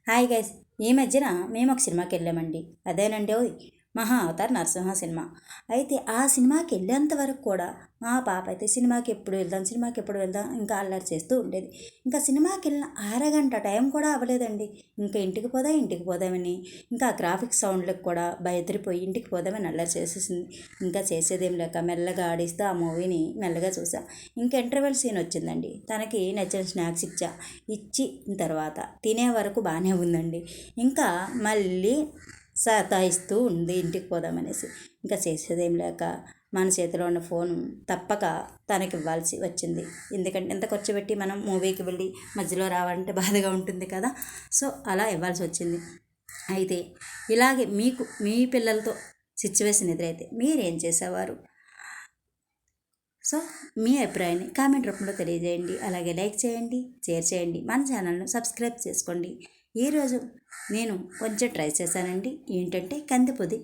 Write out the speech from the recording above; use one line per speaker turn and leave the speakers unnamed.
Hi guys, ఈ మధ్యన మేము ఒక సినిమాకి వెళ్ళామండి. అదేనండి ఓయ్ మహా అవతార్ నరసింహ సినిమా. అయితే ఆ సినిమాకి వెళ్ళేంత వరకు కూడా మా పాప అయితే సినిమాకి ఎప్పుడు వెళ్దాం ఇంకా అల్లరి చేస్తూ ఉండేది. ఇంకా సినిమాకి వెళ్ళిన అరగంట టైం కూడా అవ్వలేదండి. ఇంకా ఇంటికి పోదామని ఇంకా గ్రాఫిక్స్ సౌండ్లకు కూడా బయదిరిపోయి ఇంటికి పోదామని అల్లరి చేసేసింది. ఇంకా చేసేదేం లేక మెల్లగా ఆడిస్తూ ఆ మూవీని మెల్లగా చూసా. ఇంకా ఇంటర్వెల్ సీన్ వచ్చిందండి. తనకి నచ్చిన స్నాక్స్ ఇచ్చిన తర్వాత తినే వరకు బాగానే ఉందండి. ఇంకా మళ్ళీ సతాయిస్తూ ఉంది ఇంటికి పోదామనేసి. ఇంకా చేసేదేం లేక మన చేతిలో ఉన్న ఫోన్ తప్పక తనకి ఇవ్వాల్సి వచ్చింది. ఎందుకంటే ఎంత ఖర్చు పెట్టి మనం మూవీకి వెళ్ళి మధ్యలో రావాలంటే బాధగా ఉంటుంది కదా. సో అలా ఇవ్వాల్సి వచ్చింది. అయితే ఇలాగే మీకు మీ పిల్లలతో సిచ్యువేషన్ ఎదురైతే మీరేం చేసేవారు? సో మీ అభిప్రాయాన్ని కామెంట్ రూపంలో తెలియజేయండి. అలాగే లైక్ చేయండి, షేర్ చేయండి, మన ఛానల్ను సబ్స్క్రైబ్ చేసుకోండి. ఈరోజు నేను కొంచెం ట్రై చేశానండి. ఏంటంటే కందిపొడి